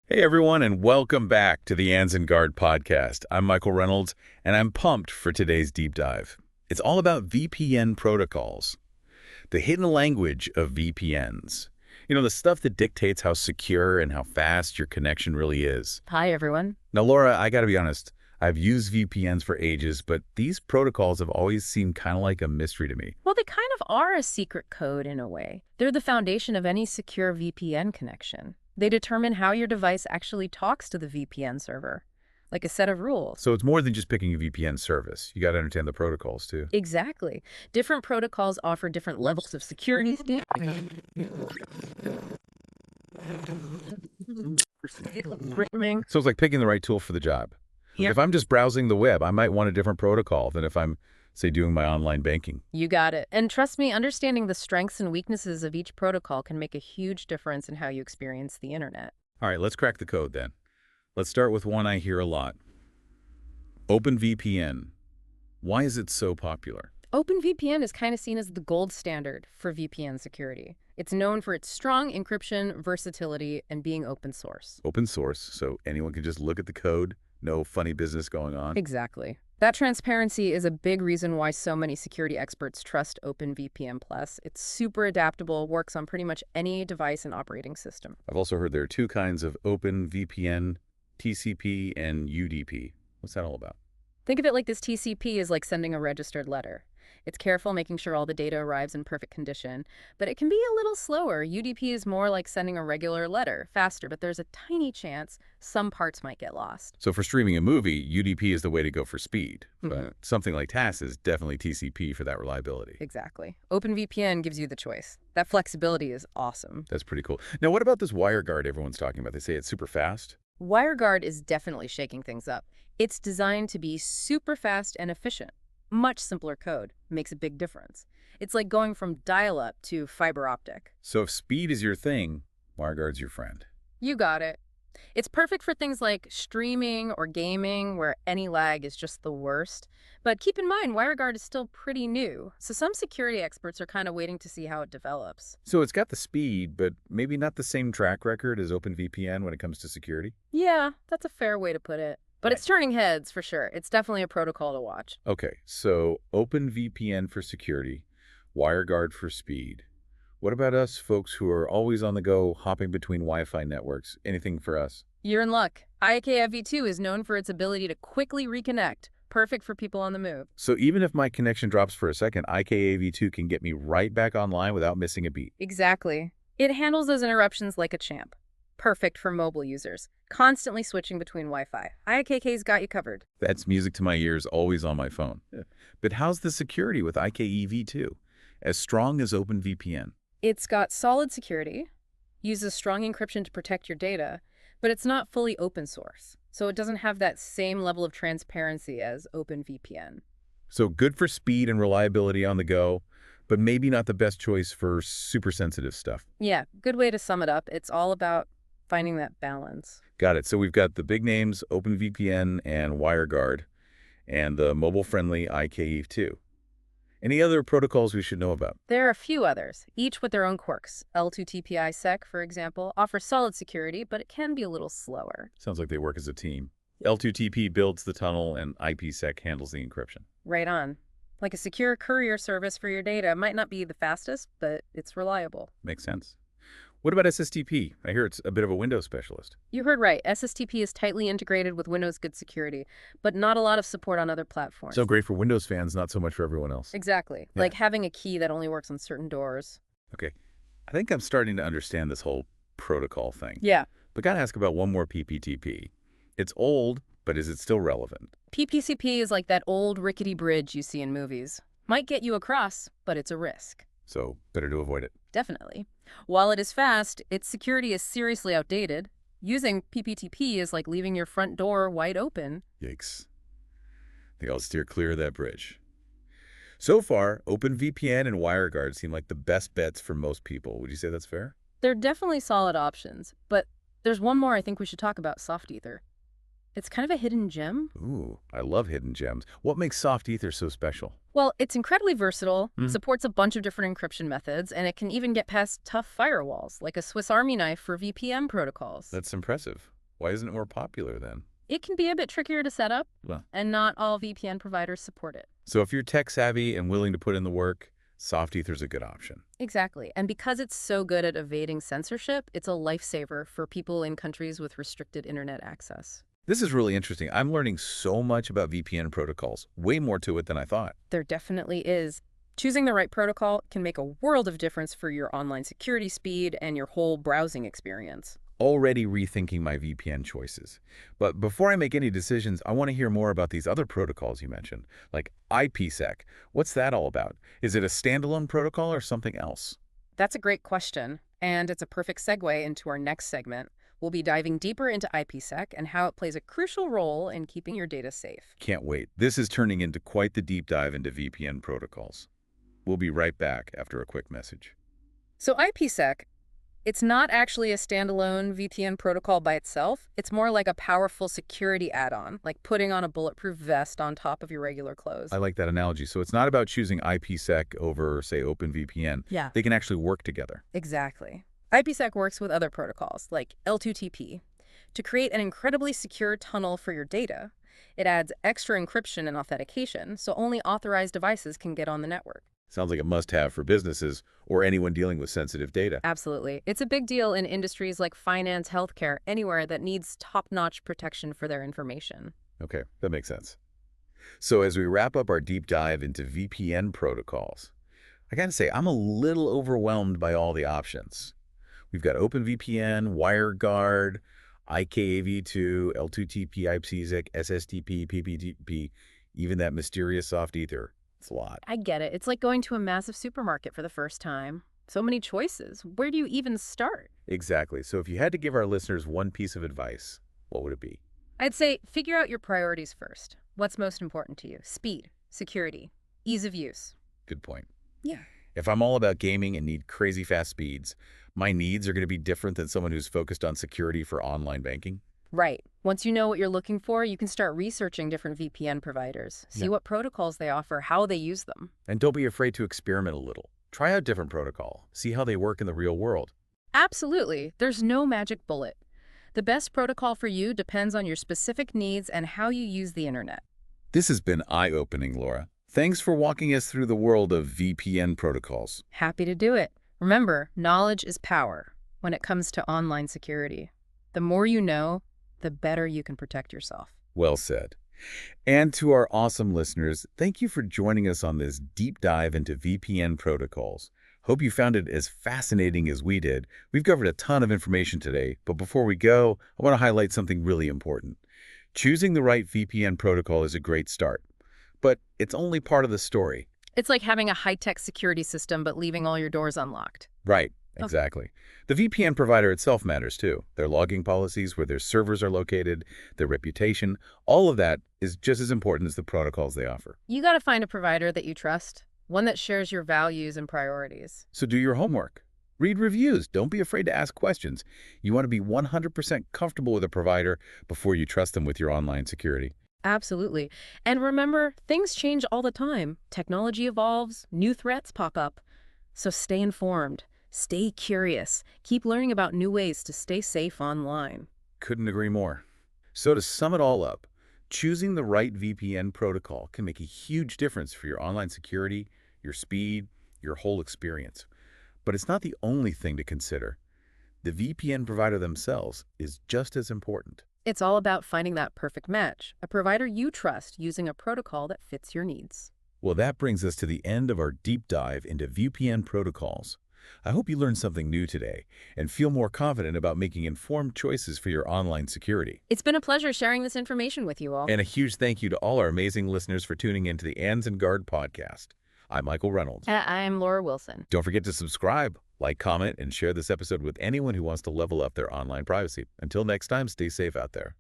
Hey everyone, and welcome back to the AnzenGuard podcast. I'm Michael Reynolds, and I'm pumped for today's deep dive. It's all about VPN protocols, the hidden language of VPNs. The stuff that dictates how secure and how fast your connection really is. Hi, everyone. Now, Laura, I gotta be honest, I've used VPNs for ages, but these protocols have always seemed kind of like a mystery to me. Well, they kind of are a secret code in a way. They're the foundation of any secure VPN connection. They determine how your device actually talks to the VPN server, like a set of rules. So it's more than just picking a VPN service. You gotta understand the protocols, too. Exactly. Different protocols offer different levels of security. So it's like picking the right tool for the job. Yep. If I'm just browsing the web, I might want a different protocol than if I'm, say, doing my online banking. You got it. And trust me, understanding the strengths and weaknesses of each protocol can make a huge difference in how you experience the internet. All right, let's crack the code then. Let's start with one I hear a lot. OpenVPN. Why is it so popular? OpenVPN is kind of seen as the gold standard for VPN security. It's known for its strong encryption, versatility, and being open source. Open source, so anyone can just look at the code, no funny business going on. Exactly. That transparency is a big reason why so many security experts trust OpenVPN+. It's super adaptable, works on pretty much any device and operating system. I've also heard there are two kinds of OpenVPN, TCP and UDP. What's that all about? Think of it like this: TCP is like sending a registered letter. It's careful, making sure all the data arrives in perfect condition, but it can be a little slower. UDP is more like sending a regular letter, faster, but there's a tiny chance some parts might get lost. So for streaming a movie, UDP is the way to go for speed. But something like TAS is definitely TCP for that reliability. Exactly. OpenVPN gives you the choice. That flexibility is awesome. That's pretty cool. Now, what about this WireGuard everyone's talking about? They say it's super fast. WireGuard is definitely shaking things up. It's designed to be super fast and efficient. Much simpler code makes a big difference. It's like going from dial-up to fiber optic. So if speed is your thing, WireGuard's your friend. You got it. It's perfect for things like streaming or gaming, where any lag is just the worst. But keep in mind, WireGuard is still pretty new, so some security experts are kind of waiting to see how it develops. So it's got the speed, but maybe not the same track record as OpenVPN when it comes to security? Yeah, that's a fair way to put it. But it's turning heads for sure. It's definitely a protocol to watch. Okay, so OpenVPN for security, WireGuard for speed. What about us folks who are always on the go, hopping between Wi-Fi networks? Anything for us? You're in luck. IKEV2 is known for its ability to quickly reconnect, perfect for people on the move. So even if my connection drops for a second, IKAV2 can get me right back online without missing a beat. Exactly. It handles those interruptions like a champ. Perfect for mobile users, constantly switching between Wi-Fi. IKK's got you covered. That's music to my ears, always on my phone. But how's the security with IKEV2? As strong as OpenVPN? It's got solid security, uses strong encryption to protect your data, but it's not fully open source, so it doesn't have that same level of transparency as OpenVPN. So good for speed and reliability on the go, but maybe not the best choice for super sensitive stuff. Yeah, good way to sum it up. It's all about finding that balance. Got it. So we've got the big names, OpenVPN and WireGuard, and the mobile-friendly IKEV2. Any other protocols we should know about? There are a few others, each with their own quirks. L2TP-ISEC, for example, offers solid security, but it can be a little slower. Sounds like they work as a team. L2TP builds the tunnel and IPsec handles the encryption. Right on. Like a secure courier service for your data might not be the fastest, but it's reliable. Makes sense. What about SSTP? I hear it's a bit of a Windows specialist. You heard right. SSTP is tightly integrated with Windows Good Security, but not a lot of support on other platforms. So great for Windows fans, not so much for everyone else. Exactly. Yeah. Like having a key that only works on certain doors. Okay. I think I'm starting to understand this whole protocol thing. Yeah. But gotta ask about one more PPTP. It's old, but is it still relevant? PPCP is like that old rickety bridge you see in movies. Might get you across, but it's a risk. So better to avoid it. Definitely. While it is fast, its security is seriously outdated. Using PPTP is like leaving your front door wide open. Yikes. I think I'll steer clear of that bridge. So far, OpenVPN and WireGuard seem like the best bets for most people. Would you say that's fair? They're definitely solid options, but there's one more I think we should talk about: Soft Ether. It's kind of a hidden gem. Ooh, I love hidden gems. What makes Soft Ether so special? Well, it's incredibly versatile, supports a bunch of different encryption methods, and it can even get past tough firewalls, like a Swiss Army knife for VPN protocols. That's impressive. Why isn't it more popular then? It can be a bit trickier to set up, Well, and not all VPN providers support it. so if you're tech savvy and willing to put in the work, Softether's a good option. Exactly. And because it's so good at evading censorship, it's a lifesaver for people in countries with restricted internet access. This is really interesting. I'm learning so much about VPN protocols, way more to it than I thought. There definitely is. Choosing the right protocol can make a world of difference for your online security speed and your whole browsing experience. Already rethinking my VPN choices. But before I make any decisions, I want to hear more about these other protocols you mentioned, like IPsec. What's that all about? Is it a standalone protocol or something else? That's a great question, and it's a perfect segue into our next segment. We'll be diving deeper into IPsec and how it plays a crucial role in keeping your data safe. Can't wait. This is turning into quite the deep dive into VPN protocols. We'll be right back after a quick message. So IPsec, it's not actually a standalone VPN protocol by itself. It's more like a powerful security add-on, like putting on a bulletproof vest on top of your regular clothes. I like that analogy. So it's not about choosing IPsec over, say, OpenVPN. Yeah. They can actually work together. Exactly. IPsec works with other protocols, like L2TP, to create an incredibly secure tunnel for your data. It adds extra encryption and authentication, so only authorized devices can get on the network. Sounds like a must-have for businesses or anyone dealing with sensitive data. Absolutely. It's a big deal in industries like finance, healthcare, anywhere that needs top-notch protection for their information. Okay, that makes sense. So as we wrap up our deep dive into VPN protocols, I gotta say, I'm a little overwhelmed by all the options. We've got OpenVPN, WireGuard, IKAV2, L2TP, IPsec, SSTP, PPTP, even that mysterious soft ether. It's a lot. I get it. It's like going to a massive supermarket for the first time. So many choices. Where do you even start? Exactly. So if you had to give our listeners one piece of advice, what would it be? I'd say figure out your priorities first. What's most important to you? Speed, security, ease of use. Good point. Yeah. If I'm all about gaming and need crazy fast speeds, my needs are going to be different than someone who's focused on security for online banking. Right. Once you know what you're looking for, you can start researching different VPN providers. See what protocols they offer, how they use them. And don't be afraid to experiment a little. Try out different protocol. See how they work in the real world. Absolutely. There's no magic bullet. The best protocol for you depends on your specific needs and how you use the internet. This has been eye-opening, Laura. Thanks for walking us through the world of VPN protocols. Happy to do it. Remember, knowledge is power when it comes to online security. The more you know, the better you can protect yourself. Well said. And to our awesome listeners, thank you for joining us on this deep dive into VPN protocols. Hope you found it as fascinating as we did. We've covered a ton of information today, but before we go, I want to highlight something really important. Choosing the right VPN protocol is a great start, but it's only part of the story. It's like having a high-tech security system but leaving all your doors unlocked. Right, exactly. The VPN provider itself matters too. Their logging policies, where their servers are located, their reputation, all of that is just as important as the protocols they offer. You got to find a provider that you trust, one that shares your values and priorities. So do your homework. Read reviews. Don't be afraid to ask questions. You want to be 100% comfortable with a provider before you trust them with your online security. Absolutely. And remember, things change all the time. Technology evolves, new threats pop up. So stay informed, stay curious, keep learning about new ways to stay safe online. Couldn't agree more. So to sum it all up, choosing the right VPN protocol can make a huge difference for your online security, your speed, your whole experience. But it's not the only thing to consider. The VPN provider themselves is just as important. It's all about finding that perfect match, a provider you trust using a protocol that fits your needs. Well, that brings us to the end of our deep dive into VPN protocols. I hope you learned something new today and feel more confident about making informed choices for your online security. It's been a pleasure sharing this information with you all. And a huge thank you to all our amazing listeners for tuning into the AnzenGuard podcast. I'm Michael Reynolds. I'm Laura Wilson. Don't forget to subscribe, like, comment, and share this episode with anyone who wants to level up their online privacy. Until next time, stay safe out there.